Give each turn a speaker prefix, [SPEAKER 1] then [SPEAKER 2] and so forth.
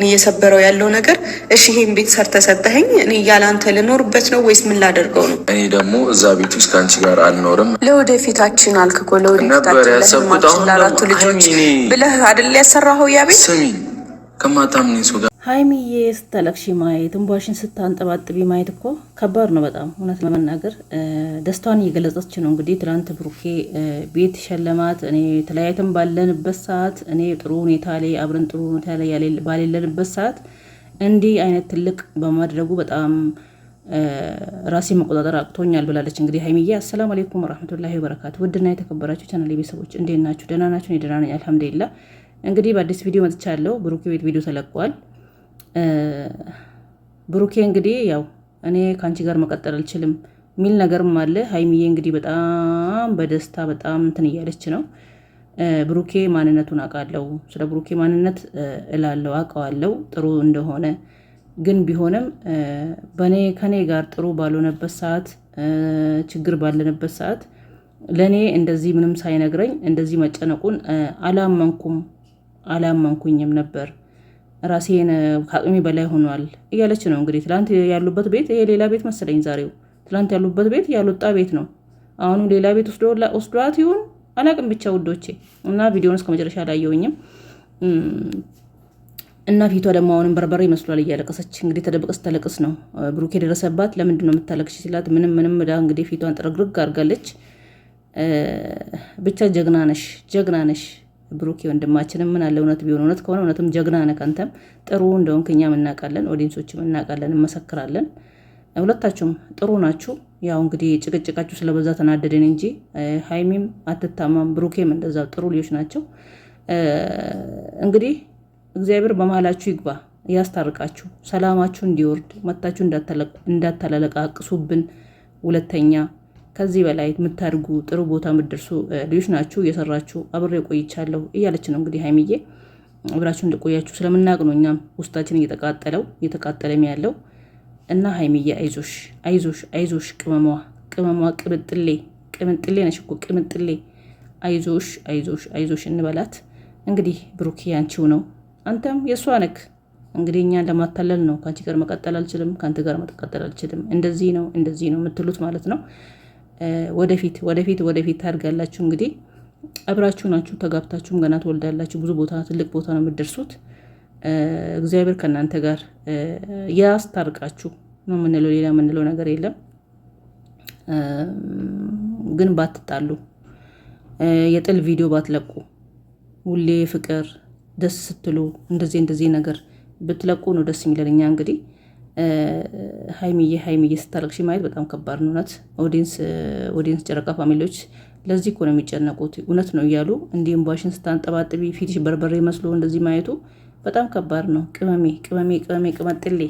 [SPEAKER 1] እየሰበረው ያለው ነገር እሺ፣ ይሄን ቤት ሰርተህ ሰጠኸኝ፣ እኔ ያላንተ ልኖርበት ነው ወይስ ምን ላደርገው ነው?
[SPEAKER 2] እኔ ደግሞ እዛ ቤት ውስጥ ከአንቺ ጋር አልኖርም።
[SPEAKER 1] ለወደፊታችን አልክ እኮ ለወደፊታችን ለአራቱ ልጆች ብለህ አይደል ያሰራኸው ያ ቤት?
[SPEAKER 2] ስሚ ከማታምኝ ሰው ጋር
[SPEAKER 3] ሀይሚዬ ስታለቅሺ ማየት እንባሽን ስታንጠባጥቢ ማየት እኮ ከባድ ነው በጣም እውነት ለመናገር ደስታዋን እየገለጸች ነው። እንግዲህ ትናንት ብሩኬ ቤት ሸለማት። እኔ ተለያይተን ባለንበት ሰዓት እኔ ጥሩ ሁኔታ ላይ አብረን ጥሩ ሁኔታ ላይ ባሌለንበት ሰዓት እንዲህ አይነት ትልቅ በማድረጉ በጣም ራሴ መቆጣጠር አቅቶኛል ብላለች። እንግዲህ ሀይሚዬ አሰላሙ አለይኩም ወራህመቱላሂ ወበረካቱ። ውድና የተከበራችሁ ቻናል ቤተሰቦች እንዴት ናችሁ? ደህና ናችሁ? እኔ ደህና ነኝ አልሐምዱሊላህ። እንግዲህ በአዲስ ቪዲዮ መጥቻለሁ። ብሩኬ ቤት ቪዲዮ ተለቋል። ብሩኬ እንግዲህ ያው እኔ ከአንቺ ጋር መቀጠል አልችልም ሚል ነገርም አለ። ሀይሚዬ እንግዲህ በጣም በደስታ በጣም እንትን እያለች ነው። ብሩኬ ማንነቱን አውቃለሁ፣ ስለ ብሩኬ ማንነት እላለሁ አውቀዋለሁ ጥሩ እንደሆነ። ግን ቢሆንም ከኔ ጋር ጥሩ ባልሆነበት ሰዓት ችግር ባለንበት ሰዓት ለእኔ እንደዚህ ምንም ሳይነግረኝ እንደዚህ መጨነቁን አላመንኩኝም ነበር። ራሴን ከአቅሜ በላይ ሆኗል እያለች ነው። እንግዲህ ትላንት ያሉበት ቤት ይሄ ሌላ ቤት መሰለኝ ዛሬው። ትላንት ያሉበት ቤት ያልወጣ ቤት ነው። አሁኑ ሌላ ቤት ወስዷት ይሁን አላቅም ብቻ ውዶቼ። እና ቪዲዮውን እስከ መጨረሻ አላየሁኝም። እና ፊቷ ደግሞ አሁንም በርበሬ ይመስሏል እያለቀሰች እንግዲህ ተደብቀስ ተለቅስ ነው ብሩኬ የደረሰባት። ለምንድን ነው የምታለቅሽ ሲላት ምንም ዳ እንግዲህ ፊቷን ጥርግርግ አድርጋለች። ብቻ ጀግና ነሽ ብሩኬ ወንድማችንም ምን አለ እውነት ቢሆን እውነት ከሆነ እውነትም ጀግና ነህ። አንተም ጥሩ እንደሆንክ እኛም እናውቃለን፣ ኦዲየንሶችም እናውቃለን፣ እንመሰክራለን። ሁለታችሁም ጥሩ ናችሁ። ያው እንግዲህ ጭቅጭቃችሁ ስለበዛ ተናደደን እንጂ ሀይሚም አትታማም፣ ብሩኬም እንደዛ ጥሩ ልጆች ናቸው። እንግዲህ እግዚአብሔር በመሀላችሁ ይግባ፣ ያስታርቃችሁ፣ ሰላማችሁ እንዲወርድ መታችሁ እንዳታለቃቅሱብን። ሁለተኛ ከዚህ በላይ የምታድጉ ጥሩ ቦታ የምትደርሱ ልጆች ናችሁ። እየሰራችሁ አብሬ ቆይቻለሁ እያለች ነው እንግዲህ ሀይሚዬ። አብራችሁ እንደቆያችሁ ስለምናውቅ ነው እኛም ውስጣችን እየተቃጠለም ያለው እና ሀይሚዬ አይዞሽ ቅመሟ ቅምጥሌ ነሽ እኮ ቅምጥሌ። አይዞሽ እንበላት እንግዲህ። ብሩክ ያንቺው ነው፣ አንተም የእሷ ነክ። እንግዲህ እኛን ለማታለል ነው ከአንቺ ጋር መቀጠል አልችልም፣ ከአንተ ጋር መቀጠል አልችልም፣ እንደዚህ ነው የምትሉት ማለት ነው። ወደፊት ታድጋላችሁ። እንግዲህ አብራችሁ ናችሁ፣ ተጋብታችሁም ገና ትወልዳላችሁ። ብዙ ቦታ ትልቅ ቦታ ነው የምትደርሱት። እግዚአብሔር ከእናንተ ጋር ያስታርቃችሁ ነው የምንለው፣ ሌላ የምንለው ነገር የለም። ግን ባትጣሉ፣ የጥል ቪዲዮ ባትለቁ፣ ሁሌ ፍቅር ደስ ስትሉ እንደዚህ ነገር ብትለቁ ነው ደስ የሚለን እኛ እንግዲህ ሀይሚዬ ስታለቅሺ ማየት በጣም ከባድ ነው። እውነት ኦዲየንስ ጨረቃ ፋሚሊዎች ለዚህ እኮ ነው የሚጨነቁት። እውነት ነው እያሉ እንዲህ እንባሽን ስታንጠባጥቢ ፊትሽ በርበሬ መስሎ እንደዚህ ማየቱ በጣም ከባድ ነው። ቅመሜ ቅመጥሌ